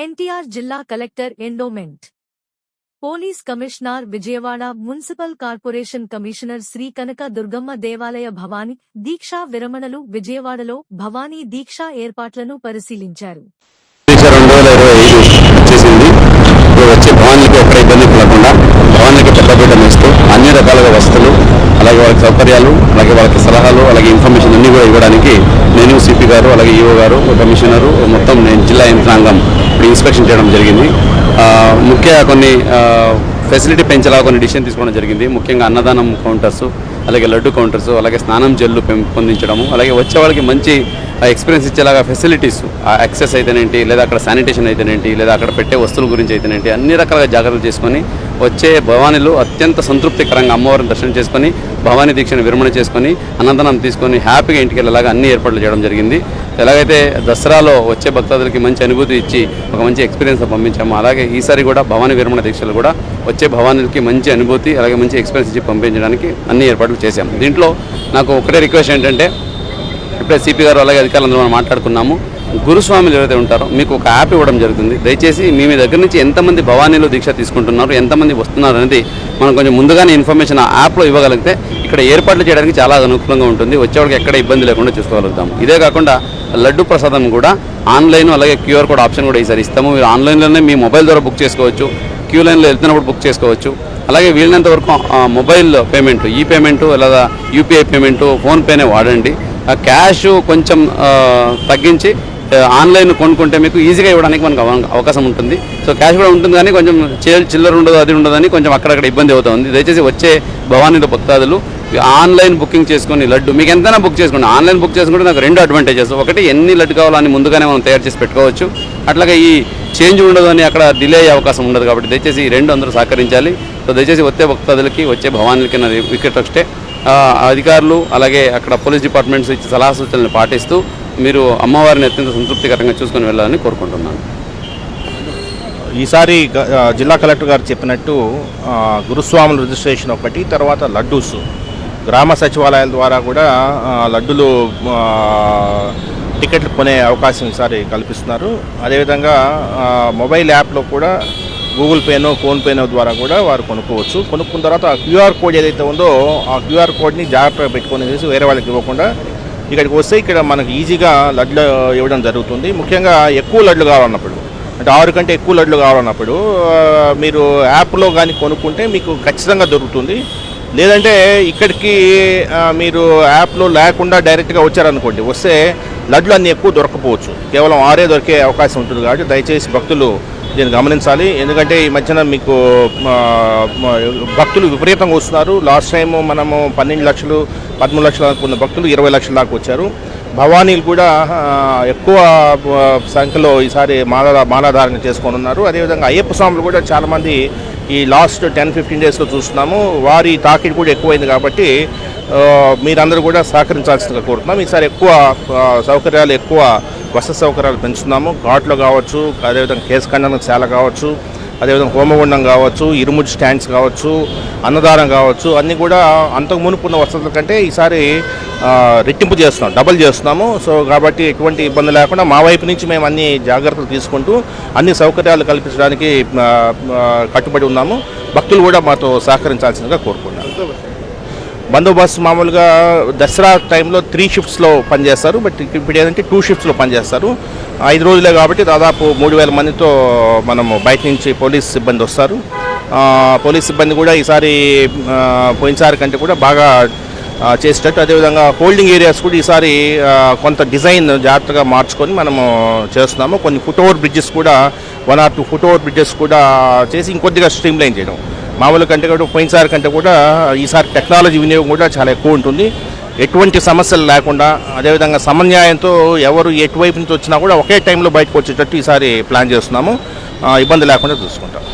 ఎన్టీఆర్ జిల్లా collector endowment police commissioner Vijayawada municipal corporation commissioner Shri Kanaka Durgamma దేవాలయ భవానీ దీక్షా విరమణలు విజయవాడలో భవానీ దీక్షా ఏర్పాట్లను పరిశీలించారు. వచ్చే భవానీలకు ఎక్కడ ఇబ్బంది పడకుండా భవానీకి పెద్దపీట వేస్తూ అన్ని రకాలుగా వసతులు అలాగే వాళ్ళకి సౌకర్యాలు అలాగే వాళ్ళకి సలహాలు అలాగే ఇన్ఫర్మేషన్ అన్ని కూడా ఇవ్వడానికి నేను సిపి గారు అలాగే ఈఓ గారు కమిషనరు మొత్తం నేను జిల్లా యంత్రాంగం ఇప్పుడు ఇన్స్పెక్షన్ చేయడం జరిగింది. ముఖ్య కొన్ని ఫెసిలిటీ పెంచేలా కొన్ని డిసిషన్ తీసుకోవడం జరిగింది. ముఖ్యంగా అన్నదానం కౌంటర్స్ అలాగే లడ్డు కౌంటర్స్ అలాగే స్నానం జల్లు పెంపొందించడము అలాగే వచ్చే వాళ్ళకి మంచి ఎక్స్పీరియన్స్ ఇచ్చేలాగా ఫెసిలిటీస్ యాక్సెస్ అయితేనేంటి లేదా అక్కడ శానిటేషన్ అయితేనేంటి లేదా అక్కడ పెట్టే వస్తువుల గురించి అయితేనేంటి అన్ని రకాలుగా జాగ్రత్తలు చేసుకొని వచ్చే భవానీలు అత్యంత సంతృప్తికరంగా అమ్మవారిని దర్శనం చేసుకొని భవానీ దీక్షను విరమణ చేసుకొని అన్నదానం తీసుకొని హ్యాపీగా ఇంటికి వెళ్ళేలాగా అన్ని ఏర్పాట్లు చేయడం జరిగింది. ఎలాగైతే దసరాలో వచ్చే భక్తాదులకి మంచి అనుభూతి ఇచ్చి ఒక మంచి ఎక్స్పీరియన్స్ పంపించాము అలాగే ఈసారి కూడా భవానీ విరమణ దీక్షలు కూడా వచ్చే భవానీలకి మంచి అనుభూతి అలాగే మంచి ఎక్స్పీరియన్స్ ఇచ్చి పంపించడానికి అన్ని ఏర్పాట్లు చేశాము. దీంట్లో నాకు ఒకటే రిక్వెస్ట్ ఏంటంటే ఇప్పుడే సిపి గారు అలాగే అధికారులందరూ మనం మాట్లాడుకున్నాము. గురుస్వాములు ఎవరైతే ఉంటారో మీకు ఒక యాప్ ఇవ్వడం జరుగుతుంది. దయచేసి మీ దగ్గర నుంచి ఎంతమంది భవానీలు దీక్ష తీసుకుంటున్నారు ఎంతమంది వస్తున్నారు అనేది మనం కొంచెం ముందుగానే ఇన్ఫర్మేషన్ ఆ యాప్లో ఇవ్వగలిగితే ఇక్కడ ఏర్పాట్లు చేయడానికి చాలా అనుకూలంగా ఉంటుంది. వచ్చేవాడికి ఎక్కడ ఇబ్బంది లేకుండా చూసుకోగలుగుతాము. ఇదే కాకుండా లడ్డు ప్రసాదం కూడా ఆన్లైన్ అలాగే క్యూఆర్ కోడ్ ఆప్షన్ కూడా ఈసారి ఇస్తాము. మీరు ఆన్లైన్లోనే మీ మొబైల్ ద్వారా బుక్ చేసుకోవచ్చు, క్యూ లైన్లో వెళ్తున్నప్పుడు బుక్ చేసుకోవచ్చు. అలాగే వీళ్ళంత వరకు మొబైల్ పేమెంట్ ఈ పేమెంటు లేదా యూపీఐ పేమెంటు ఫోన్పేనే వాడండి. క్యాష్ కొంచెం తగ్గించి ఆన్లైన్ కొనుక్కుంటే మీకు ఈజీగా ఇవ్వడానికి మనకు అవకాశం ఉంటుంది. సో క్యాష్ కూడా ఉంటుంది కానీ కొంచెం చిల్లర ఉండదు అది ఉండదని కొంచెం అక్కడక్కడ ఇబ్బంది అవుతుంది. దయచేసి వచ్చే భవానీలో భక్తాదులు ఆన్లైన్ బుకింగ్ చేసుకుని లడ్డు మీకు ఎంతైనా బుక్ చేసుకోండి. ఆన్లైన్ బుక్ చేసుకుంటే నాకు రెండు అడ్వాంటేజెస్, ఒకటి ఎన్ని లడ్డు కావాలని ముందుగానే మనం తయారు చేసి పెట్టుకోవచ్చు, అట్లాగే ఈ చేంజ్ ఉండదు అని అక్కడ డిలే అయ్యే అవకాశం ఉండదు. కాబట్టి దయచేసి ఈ రెండు అందరూ సహకరించాలి. సో దయచేసి వచ్చే భక్తాదులకి వచ్చే భవానీలకి నా వికెట్ వస్తే అధికారులు అలాగే అక్కడ పోలీస్ డిపార్ట్మెంట్స్ ఇచ్చే సలహా సూచనలు పాటిస్తూ మీరు అమ్మవారిని అత్యంత సంతృప్తికరంగా చూసుకొని వెళ్ళాలని కోరుకుంటున్నాను. ఈసారి జిల్లా కలెక్టర్ గారు చెప్పినట్టు గురుస్వాముల రిజిస్ట్రేషన్ ఒకటి, తర్వాత లడ్డూస్ గ్రామ సచివాలయాల ద్వారా కూడా లడ్డులు టికెట్లు కొనే అవకాశం ఈసారి కల్పిస్తున్నారు. అదేవిధంగా మొబైల్ యాప్లో కూడా గూగుల్ పేనో ఫోన్పేనో ద్వారా కూడా వారు కొనుక్కోవచ్చు. కొనుక్కున్న తర్వాత ఆ క్యూఆర్ కోడ్ ఏదైతే ఉందో ఆ క్యూఆర్ కోడ్ని జాగ్రత్తగా పెట్టుకొని చేసి వేరే వాళ్ళకి ఇవ్వకుండా ఇక్కడికి వస్తే ఇక్కడ మనకు ఈజీగా లడ్లు ఇవ్వడం జరుగుతుంది. ముఖ్యంగా ఎక్కువ లడ్లు కావాలన్నప్పుడు, అంటే 6 కంటే ఎక్కువ లడ్లు కావాలన్నప్పుడు మీరు యాప్లో కానీ కొనుక్కుంటే మీకు ఖచ్చితంగా దొరుకుతుంది. లేదంటే ఇక్కడికి మీరు యాప్లో లేకుండా డైరెక్ట్గా వచ్చారనుకోండి, వస్తే లడ్లు అన్నీ ఎక్కువ దొరకపోవచ్చు, కేవలం 6 దొరికే అవకాశం ఉంటుంది. కాబట్టి దయచేసి భక్తులు దీన్ని గమనించాలి. ఎందుకంటే ఈ మధ్యన మీకు భక్తులు విపరీతంగా వస్తున్నారు. లాస్ట్ టైం మనము 12 లక్షలు 13 లక్షలు అనుకున్న భక్తులు 20 లక్షల దాకా వచ్చారు. భవానీలు కూడా ఎక్కువ సంఖ్యలో ఈసారి మాలాధారణ చేసుకొని ఉన్నారు. అదేవిధంగా అయ్యప్ప స్వాములు కూడా చాలామంది ఈ లాస్ట్ 10-15 డేస్లో చూస్తున్నాము. వారి తాకిడి కూడా ఎక్కువైంది. కాబట్టి మీరందరూ కూడా సహకరించాల్సిందిగా కోరుతున్నాం. ఈసారి ఎక్కువ సౌకర్యాలు, ఎక్కువ వసతి సౌకర్యాలు పెంచుతున్నాము. ఘాట్లో కావచ్చు, అదేవిధంగా కేసు ఖండన శాల కావచ్చు, అదేవిధంగా హోమగుండం కావచ్చు, ఇరుముడి స్టాండ్స్ కావచ్చు, అన్నదానం కావచ్చు, అన్నీ కూడా అంతకు మునుపున్న వసతుల కంటే ఈసారి రెట్టింపు చేస్తున్నాం, డబల్ చేస్తున్నాము. సో కాబట్టి ఎటువంటి ఇబ్బంది లేకుండా మా వైపు నుంచి మేము అన్ని జాగ్రత్తలు తీసుకుంటూ అన్ని సౌకర్యాలు కల్పించడానికి కట్టుబడి ఉన్నాము. భక్తులు కూడా మాతో సహకరించాల్సిందిగా కోరుకున్నాను. బందోబస్తు మామూలుగా దసరా టైంలో 3 షిఫ్ట్స్లో పనిచేస్తారు. బట్ ఇప్పుడు ఏంటంటే 2 షిఫ్ట్స్లో పనిచేస్తారు. 5 రోజులే కాబట్టి దాదాపు 3000 మందితో మనము బయట నుంచి పోలీస్ సిబ్బంది వస్తారు. పోలీస్ సిబ్బంది కూడా ఈసారి పోయినసారి కంటే కూడా బాగా చేసేటట్టు, అదేవిధంగా హోల్డింగ్ ఏరియాస్ కూడా ఈసారి కొంత డిజైన్ జాగ్రత్తగా మార్చుకొని మనము చేస్తున్నాము. కొన్ని ఫుట్ ఓవర్ బ్రిడ్జెస్ కూడా 1 or 2 ఫుట్ ఓవర్ బ్రిడ్జెస్ కూడా చేసి ఇంకొద్దిగా స్ట్రీమ్లైన్ చేయడం. మామూలు కంటే కూడా పోయినసారి కంటే కూడా ఈసారి టెక్నాలజీ వినియోగం కూడా చాలా ఎక్కువ ఉంటుంది. ఎటువంటి సమస్యలు లేకుండా, అదేవిధంగా సమన్యాయంతో ఎవరు ఎటువైపు నుంచి వచ్చినా కూడా ఒకే టైంలో బయటకు వచ్చేటట్టు ఈసారి ప్లాన్ చేస్తున్నాము. ఇబ్బంది లేకుండా చూసుకుంటాం.